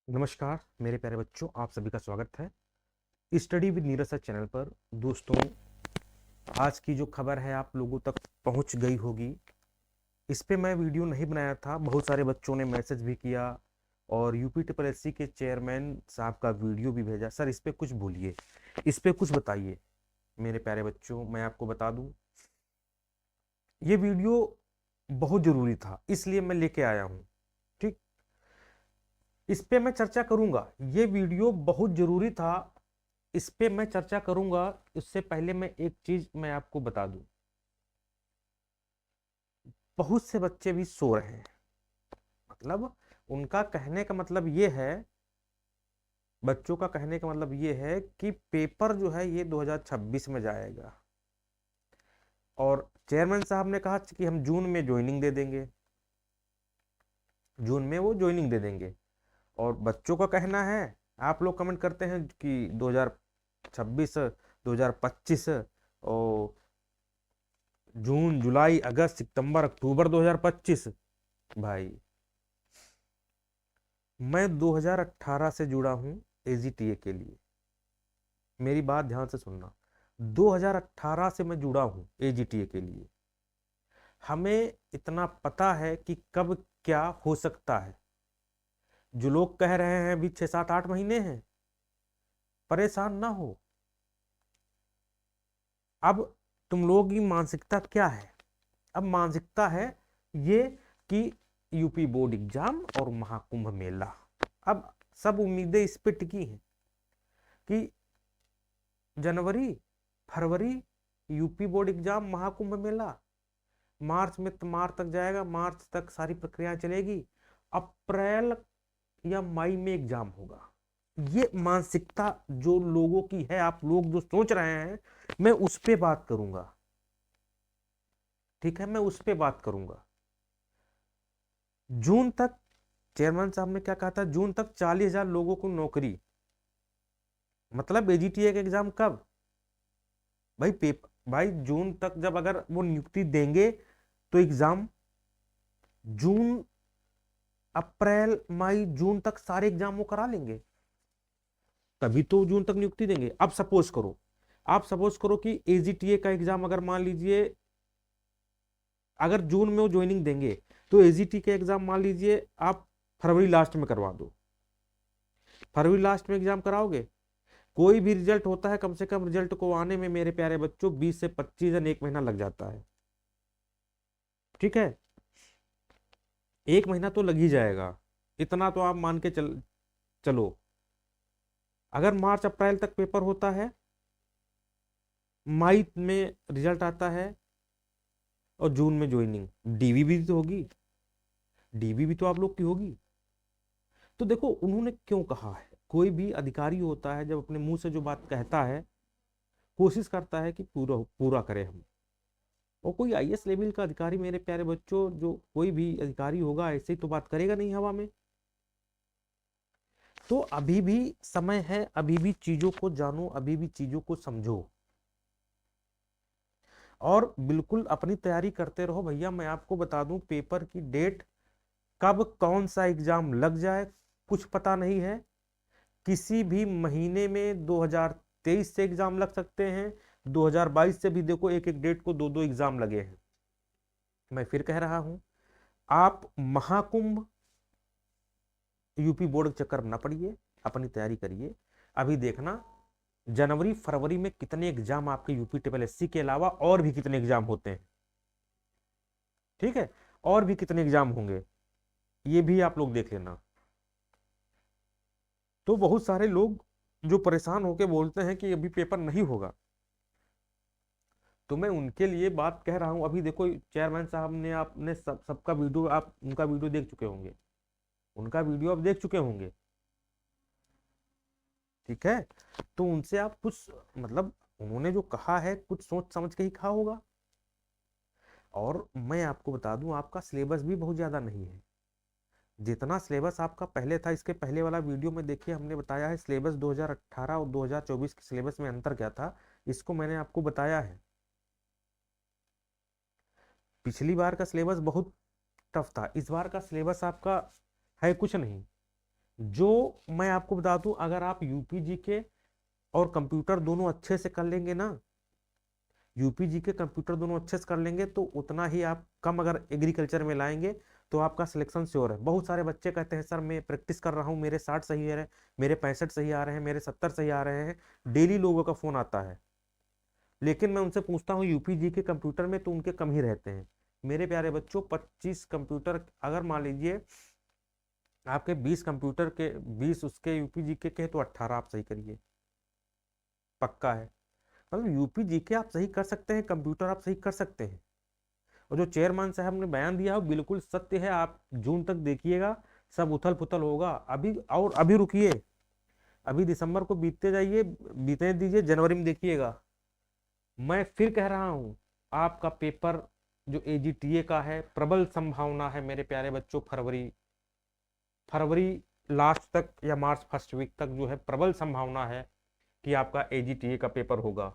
नमस्कार मेरे प्यारे बच्चों, आप सभी का स्वागत है study with Neeraj sir channel पर। दोस्तों, आज की जो खबर है आप लोगों तक पहुंच गई होगी। इस पे मैं वीडियो नहीं बनाया था, बहुत सारे बच्चों ने मैसेज भी किया और यूपी ट्रिपल एससी के चेयरमैन साहब का वीडियो भी भेजा। सर इस पे कुछ बोलिए, इस पे कुछ बताइए। मेरे प्यारे बच्चों, मैं आपको बता दूं, ये वीडियो बहुत जरूरी था, इसलिए मैं लेके आया हूँ। ठीक, इस पे मैं चर्चा करूंगा। ये वीडियो बहुत जरूरी था, इस पे मैं चर्चा करूंगा। इससे पहले मैं एक चीज मैं आपको बता दूं, बहुत से बच्चे भी सो रहे हैं। मतलब उनका कहने का मतलब ये है, बच्चों का कहने का मतलब ये है कि पेपर जो है ये 2026 में जाएगा और चेयरमैन साहब ने कहा कि हम जून में ज्वाइनिंग दे देंगे, जून में वो ज्वाइनिंग दे देंगे। और बच्चों का कहना है, आप लोग कमेंट करते हैं कि 2026 2025 और जून जुलाई अगस्त सितंबर अक्टूबर 2025। भाई, मैं 2018 से जुड़ा हूं एजीटीए के लिए। मेरी बात ध्यान से सुनना, 2018 से मैं जुड़ा हूं एजीटीए के लिए। हमें इतना पता है कि कब क्या हो सकता है। जो लोग कह रहे हैं अभी 6 7 8 महीने हैं, परेशान ना हो। अब तुम लोगों की मानसिकता क्या है? अब मानसिकता है ये कि यूपी बोर्ड एग्जाम और महाकुंभ मेला। अब सब उम्मीदें इस पे टिकी हैं कि जनवरी फरवरी यूपी बोर्ड एग्जाम, महाकुंभ मेला, मार्च में, मार्च तक जाएगा, मार्च तक सारी प्रक्रिया चलेगी, अप्रैल या मई में एग्जाम होगा। ये मानसिकता जो लोगों की है, आप लोग जो सोच रहे हैं, मैं उस पे बात करूंगा। ठीक है, मैं उस पे बात करूंगा। जून तक चेयरमैन साहब ने क्या कहा था, जून तक 40,000 लोगों को नौकरी। मतलब एजीटीए का एग्जाम कब? भाई पेपर, भाई जून तक जब अगर वो नियुक्ति देंगे तो एग्जाम जून, अप्रैल मई जून तक सारे एग्जाम वो करा लेंगे, तभी तो जून तक नियुक्ति देंगे। अब सपोज करो, आप सपोज करो कि एजीटीए का एग्जाम अगर मान लीजिए, अगर जून में वो ज्वाइनिंग देंगे तो एजीटी का एग्जाम मान लीजिए आप फरवरी लास्ट में करवा दो। फरवरी लास्ट में एग्जाम कराओगे, कोई भी रिजल्ट होता है, कम से कम रिजल्ट को आने में मेरे प्यारे बच्चों 20 से 25 दिन, 1 महीना लग जाता है। ठीक है, 1 महीना तो लग ही जाएगा, इतना तो आप मान के चलो। अगर मार्च अप्रैल तक पेपर होता है, मई में रिजल्ट आता है और जून में ज्वाइनिंग, डीवी भी तो होगी, डीवी भी तो आप लोग की होगी। तो देखो उन्होंने क्यों कहा है, कोई भी अधिकारी होता है जब अपने मुंह से जो बात कहता है, कोशिश करता है कि पूरा पूरा करें हम। और कोई आईएएस लेवल का अधिकारी, मेरे प्यारे बच्चों, जो कोई भी अधिकारी होगा ऐसे ही तो बात करेगा नहीं हवा में। तो अभी भी समय है, अभी भी चीजों को जानो, अभी भी चीजों को समझो और बिल्कुल अपनी तैयारी करते रहो। भैया मैं आपको बता दूं, पेपर की डेट कब कौन सा एग्जाम लग जाए कुछ पता नहीं है। किसी भी महीने में 2023 से एग्जाम लग सकते हैं, 2022 से भी देखो एक एक डेट को दो दो एग्जाम लगे हैं। मैं फिर कह रहा हूं, आप महाकुंभ यूपी बोर्ड के चक्कर में ना पड़िए, अपनी तैयारी करिए। अभी देखना जनवरी फरवरी में कितने एग्जाम आपके यूपी ट्रिपल एससी के अलावा और भी कितने एग्जाम होते हैं। ठीक है, और भी कितने एग्जाम होंगे ये भी आप लोग देख लेना। तो बहुत सारे लोग जो परेशान होकर बोलते हैं कि अभी पेपर नहीं होगा, तो मैं उनके लिए बात कह रहा हूं। अभी देखो चेयरमैन साहब ने, आपने सबका वीडियो, आप उनका वीडियो देख चुके होंगे, उनका वीडियो आप देख चुके होंगे। ठीक है, तो उनसे आप कुछ, मतलब उन्होंने जो कहा है कुछ सोच समझ के ही कहा होगा। और मैं आपको बता दूं, आपका सिलेबस भी बहुत ज्यादा नहीं है। जितना सिलेबस आपका पहले था, इसके पहले वाला वीडियो में देखिए हमने बताया है सिलेबस 2018 और 2024 के सिलेबस में अंतर क्या था, इसको मैंने आपको बताया है। पिछली बार का सिलेबस बहुत टफ था, इस बार का सिलेबस आपका है कुछ नहीं। जो मैं आपको बता दूं, अगर आप यूपीजी के और कंप्यूटर दोनों अच्छे से कर लेंगे ना, यूपीजी के कंप्यूटर दोनों अच्छे से कर लेंगे, तो उतना ही आप कम अगर एग्रीकल्चर में लाएंगे तो आपका सिलेक्शन श्योर है। बहुत सारे बच्चे कहते हैं सर मैं प्रैक्टिस कर रहा हूँ, मेरे 60 सही आ रहे हैं, मेरे 65 सही आ रहे हैं, मेरे 70 सही आ रहे हैं, डेली लोगों का फोन आता है। लेकिन मैं उनसे पूछता हूँ यूपीजी के कंप्यूटर में, तो उनके कम ही रहते हैं। मेरे प्यारे बच्चों, 25 कंप्यूटर अगर मान लीजिए आपके 20 कंप्यूटर के 20 उसके यूपीजी के तो 18 आप सही करिए, पक्का है। मतलब यूपीजी के आप सही कर सकते हैं, कंप्यूटर आप सही कर सकते हैं। और जो चेयरमैन साहब ने बयान दिया है वो बिल्कुल सत्य है। आप जून तक देखिएगा, सब उथल पुथल होगा। अभी और अभी रुकिए, अभी दिसंबर को बीतते जाइए, बीतने दीजिए, जनवरी में देखिएगा। मैं फिर कह रहा हूं, आपका पेपर जो एजीटीए का है, प्रबल संभावना है मेरे प्यारे बच्चों, फरवरी फरवरी लास्ट तक या मार्च फर्स्ट वीक तक जो है प्रबल संभावना है कि आपका एजीटीए का पेपर होगा।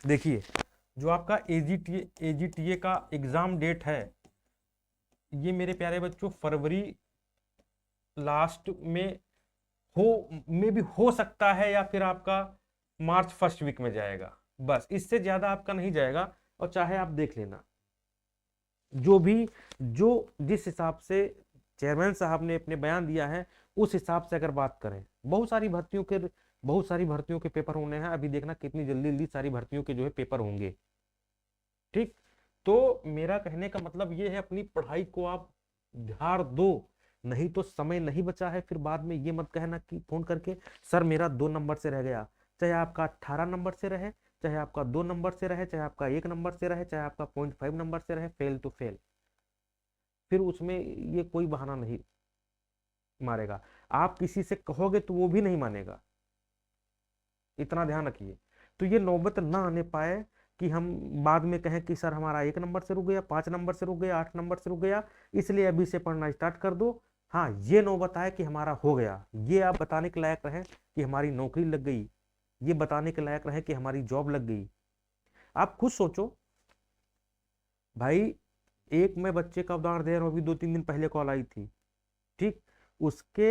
देखिए, जो आपका एजीटीए का एग्जाम डेट है, ये मेरे प्यारे बच्चों फरवरी लास्ट में हो में भी हो सकता है, या फिर आपका मार्च फर्स्ट वीक में जाएगा। बस इससे ज्यादा आपका नहीं जाएगा। और चाहे आप देख लेना, जो भी जो जिस हिसाब से चेयरमैन साहब ने अपने बयान दिया है, उस हिसाब से अगर बात करें, बहुत सारी भर्तियों के पेपर होने हैं। अभी देखना कितनी जल्दी जल्दी सारी भर्तियों के जो है पेपर होंगे। ठीक, तो मेरा कहने का मतलब ये है, अपनी पढ़ाई को आप ध्यान दो, नहीं तो समय नहीं बचा है। फिर बाद में ये मत कहना कि फोन करके सर मेरा 2 नंबर से रह गया। चाहे आपका 18 नंबर से रहे, चाहे आपका 2 नंबर से रहे, चाहे आपका 1 नंबर से रहे, चाहे आपका 0.5 नंबर से रहे, फेल तो फेल। फिर उसमें ये कोई बहाना नहीं मारेगा। आप किसी से कहोगे तो वो भी नहीं मानेगा, इतना ध्यान रखिए। तो ये नौबत ना आने पाए कि हम बाद में कहें कि सर हमारा 1 नंबर से रुक गया, 5 नंबर से रुक गया, 8 नंबर से रुक गया, इसलिए अभी से पढ़ना स्टार्ट कर दो। हाँ, ये नौबत आए कि हमारा हो गया, ये आप बताने के लायक रहे कि हमारी नौकरी लग गई, ये बताने के लायक रहे कि हमारी जॉब लग गई। आप खुद सोचो भाई, एक मैं बच्चे का उदाहरण दे रहा हूँ, अभी 2-3 दिन पहले कॉल आई थी। ठीक, उसके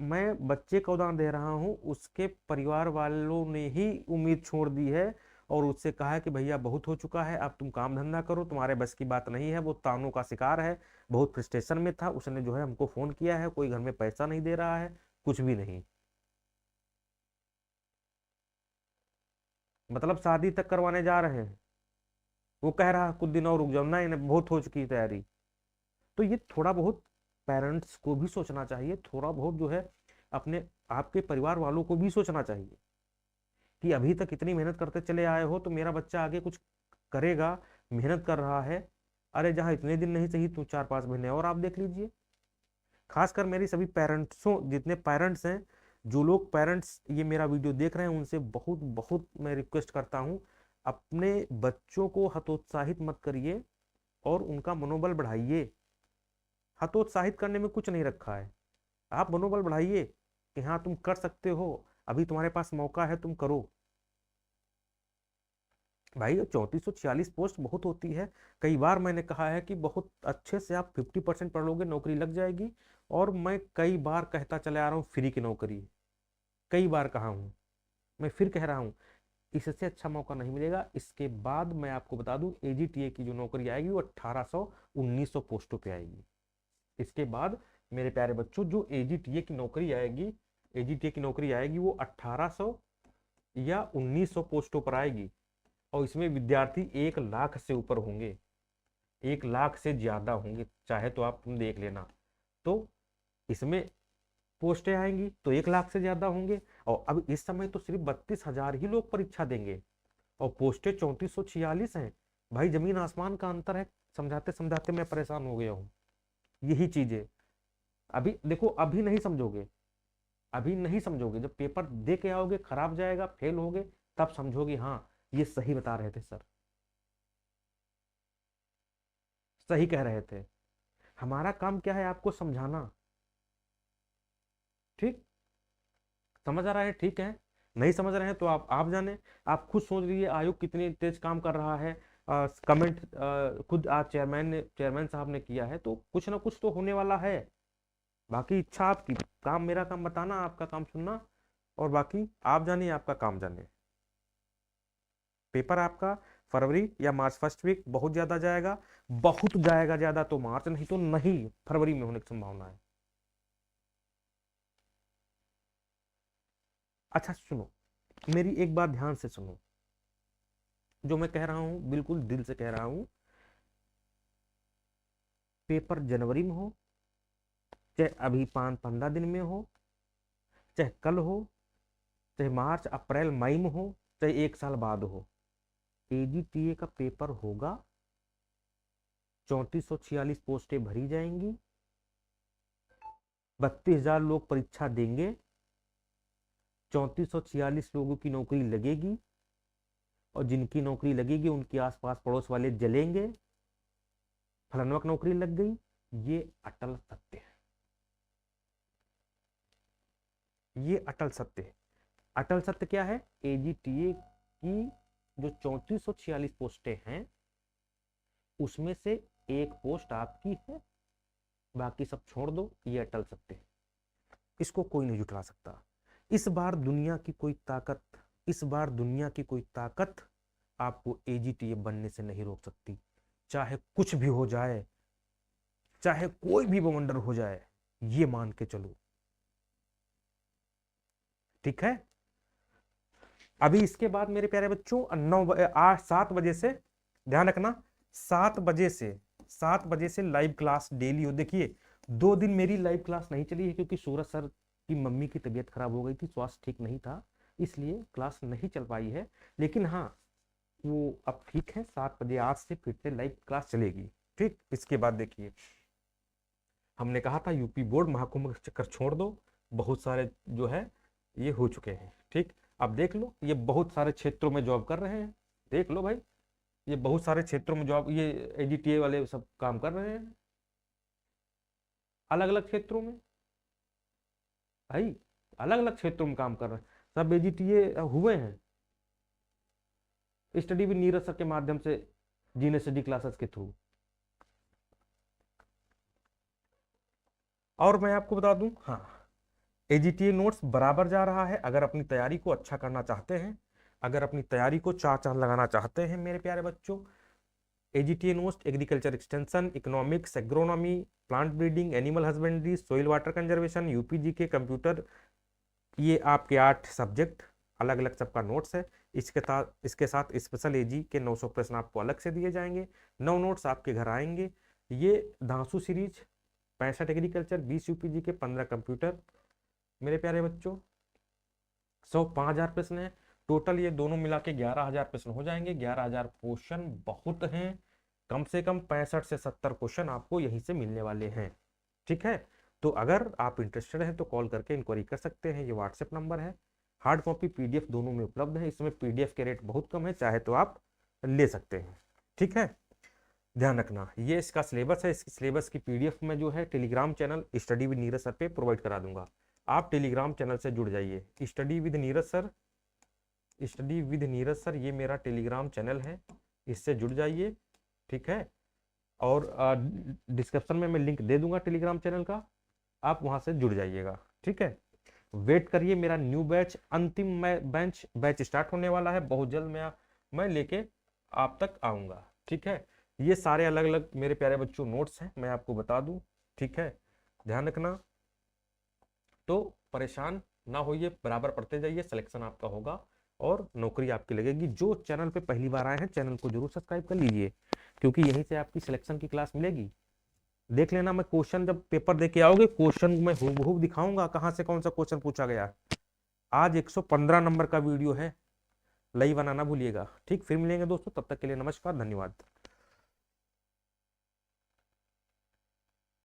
मैं बच्चे का उदाहरण दे रहा हूँ, उसके परिवार वालों ने ही उम्मीद छोड़ दी है और उससे कहा है कि भैया बहुत हो चुका है, अब तुम काम धंधा करो, तुम्हारे बस की बात नहीं है। वो तानों का शिकार है, बहुत फ्रस्ट्रेशन में था, उसने जो है हमको फोन किया है, कोई घर में पैसा नहीं दे रहा है, कुछ भी नहीं। मतलब शादी तक करवाने जा रहे हैं, वो कह रहा है कुछ दिन और रुक जाओ, नहीं नहीं बहुत हो चुकी है तैयारी। तो ये थोड़ा बहुत पेरेंट्स को भी सोचना चाहिए, थोड़ा बहुत जो है अपने आपके परिवार वालों को भी सोचना चाहिए कि अभी तक इतनी मेहनत करते चले आए हो, तो मेरा बच्चा आगे कुछ करेगा, मेहनत कर रहा है। अरे जहाँ इतने दिन नहीं सही तो 4-5 महीने और आप देख लीजिए। खासकर मेरी सभी पेरेंट्सों, जितने पेरेंट्स हैं, जो लोग पेरेंट्स ये मेरा वीडियो देख रहे हैं, उनसे बहुत बहुत मैं रिक्वेस्ट करता हूँ, अपने बच्चों को हतोत्साहित मत करिए और उनका मनोबल बढ़ाइए। हतोत्साहित करने में कुछ नहीं रखा है, आप मनोबल बढ़ाइए कि हाँ तुम कर सकते हो, अभी तुम्हारे पास मौका है, तुम करो। भाई 3446 पोस्ट बहुत होती है। कई बार मैंने कहा है कि बहुत अच्छे से आप 50% पढ़ लोगे, नौकरी लग जाएगी। और मैं कई बार कहता चले आ रहा हूँ फ्री की नौकरी, कई बार कहा हूँ, मैं फिर कह रहा हूँ, इससे अच्छा मौका नहीं मिलेगा। इसके बाद मैं आपको बता दूं, एजीटीए की जो नौकरी आएगी वो 1800-1900 पोस्टों पे आएगी। इसके बाद मेरे प्यारे बच्चों, जो एजीटीए की नौकरी आएगी, एजीटीए की नौकरी आएगी वो 1800 या 1900 पोस्टों पर आएगी। और इसमें विद्यार्थी 1 लाख से ऊपर होंगे, 1 लाख से ज्यादा होंगे, चाहे तो आप तुम देख लेना। तो इसमें पोस्टें आएंगी तो 1 लाख से ज्यादा होंगे। और अब इस समय तो सिर्फ 32,000 ही लोग परीक्षा देंगे और पोस्टें 3446 हैं। भाई जमीन आसमान का अंतर है। समझाते समझाते मैं परेशान हो गया हूँ। यही चीजें अभी देखो, अभी नहीं समझोगे, अभी नहीं समझोगे, जब पेपर दे के आओगे, खराब जाएगा, फेल होगे, तब समझोगे हाँ ये सही बता रहे थे सर, सही कह रहे थे। हमारा काम क्या है, आपको समझाना। ठीक, समझ आ रहा है, ठीक है। नहीं समझ रहे हैं तो आप जाने, आप खुद सोच लीजिए आयोग कितनी तेज काम कर रहा है। कमेंट खुद आज चेयरमैन साहब ने किया है, तो कुछ ना कुछ तो होने वाला है। बाकी इच्छा आपकी, काम मेरा काम बताना, आपका काम सुनना, और बाकी आप जानिए, आपका काम जानिए। पेपर आपका फरवरी या मार्च फर्स्ट वीक, बहुत ज्यादा जाएगा, बहुत जाएगा ज्यादा तो मार्च, नहीं तो नहीं फरवरी में होने की संभावना है। अच्छा सुनो, मेरी एक बात ध्यान से सुनो, जो मैं कह रहा हूं बिल्कुल दिल से कह रहा हूं। पेपर जनवरी में हो, चाहे अभी 5-15 दिन में हो, चाहे कल हो, चाहे मार्च अप्रैल मई में हो, चाहे 1 साल बाद हो, एजीटीए का पेपर होगा। 3446 पोस्टें भरी जाएंगी, 32,000 लोग परीक्षा देंगे, 3446 लोगों की नौकरी लगेगी, और जिनकी नौकरी लगेगी उनके आसपास पड़ोस वाले जलेंगे, फलानवा की नौकरी लग गई। ये अटल सत्य है, ये अटल सत्य है। अटल सत्य क्या है? एजीटीए की जो 3446 पोस्टें हैं, उसमें से एक पोस्ट आपकी है, बाकी सब छोड़ दो। ये अटल सत्य है, इसको कोई नहीं जुटला सकता। इस बार दुनिया की कोई ताकत, इस बार दुनिया की कोई ताकत आपको एजीटीए बनने से नहीं रोक सकती। चाहे कुछ भी हो जाए, चाहे कोई भी बवंडर हो जाए, ये मान के चलो, ठीक है। अभी इसके बाद मेरे प्यारे बच्चों 7 बजे से ध्यान रखना, 7 बजे से लाइव क्लास डेली हो। देखिए 2 दिन मेरी लाइव क्लास नहीं चली है, क्योंकि सूरज सर की मम्मी की तबीयत खराब हो गई थी, स्वास्थ्य ठीक नहीं था, इसलिए क्लास नहीं चल पाई है। लेकिन हाँ, वो अब ठीक है, 7 बजे आज से फिर से लाइव क्लास चलेगी। ठीक, इसके बाद देखिए, हमने कहा था यूपी बोर्ड महाकुंभ का चक्कर छोड़ दो, बहुत सारे जो है ये हो चुके हैं। ठीक, अब देख लो, ये बहुत सारे क्षेत्रों में जॉब कर रहे हैं, देख लो भाई, ये बहुत सारे क्षेत्रों में जॉब, ये एजीटीए वाले सब काम कर रहे हैं, अलग अलग क्षेत्रों में भाई, अलग अलग क्षेत्रों में काम कर रहे हैं, सब एजीटीए हुए हैं। स्टडी विद नीरज सर के माध्यम से, जीने स्टडी क्लासेस के थ्रू। और मैं आपको बता दूं, हाँ, एजीटीए नोट्स बराबर जा रहा है। अगर अपनी तैयारी को अच्छा करना चाहते हैं, अगर अपनी तैयारी को 4 चांद लगाना चाहते हैं मेरे प्यारे बच्चों, AGTA notes agriculture extension, economics, agronomy, plant breeding, animal husbandry, soil water conservation, UPG के कंप्यूटर, ये आपके 8 सब्जेक्ट अलग अलग सबका नोट्स है। इसके साथ स्पेशल एजी के 900 प्रश्न आपको अलग से दिए जाएंगे, 9 नोट्स आपके घर आएंगे। ये धांसू सीरीज 65 एग्रीकल्चर, 20 यूपीजी के, 15 कंप्यूटर मेरे प्यारे बच्चों, 5000 प्रश्न है टोटल। ये दोनों मिला के 11,000 प्रश्न हो जाएंगे। 11,000 क्वेश्चन बहुत हैं, कम से कम 65 से 70 क्वेश्चन आपको यहीं से मिलने वाले हैं। ठीक है, तो अगर आप इंटरेस्टेड हैं तो कॉल करके इंक्वायरी कर सकते हैं, ये व्हाट्सएप नंबर है। हार्ड कॉपी पीडीएफ दोनों में उपलब्ध है, इसमें पीडीएफ के रेट बहुत कम है, चाहे तो आप ले सकते हैं। ठीक है, ध्यान रखना, ये इसका सिलेबस है। इसकी सिलेबस की पीडीएफ में जो है Telegram channel study with Neeraj sir पे प्रोवाइड करा दूंगा, आप टेलीग्राम चैनल से जुड़ जाइए। Study with Neeraj sir, study with Neeraj sir, ये मेरा टेलीग्राम चैनल है, इससे जुड़ जाइए। ठीक है, और डिस्क्रिप्शन में मैं लिंक दे दूंगा टेलीग्राम चैनल का, आप वहां से जुड़ जाइएगा। ठीक है, वेट करिए, मेरा न्यू बैच, अंतिम बैच स्टार्ट होने वाला है, बहुत जल्द मैं लेके आप तक आऊंगा। ठीक है, ये सारे अलग अलग मेरे प्यारे बच्चों नोट्स हैं, मैं आपको बता दूं। ठीक है, ध्यान रखना, तो परेशान ना होइए, बराबर पढ़ते जाइए, सिलेक्शन आपका होगा और नौकरी आपकी लगेगी। जो चैनल पे पहली बार आए हैं, चैनल को जरूर सब्सक्राइब कर लीजिए, क्योंकि यहीं से आपकी सिलेक्शन की क्लास मिलेगी। देख लेना, मैं क्वेश्चन जब पेपर दे के आओगे, क्वेश्चन मैं हूबहू दिखाऊंगा कहाँ से कौन सा क्वेश्चन पूछा गया। आज 115 नंबर का वीडियो है, लाइव आना ना भूलिएगा। ठीक, फिर मिलेंगे दोस्तों, तब तक के लिए नमस्कार, धन्यवाद।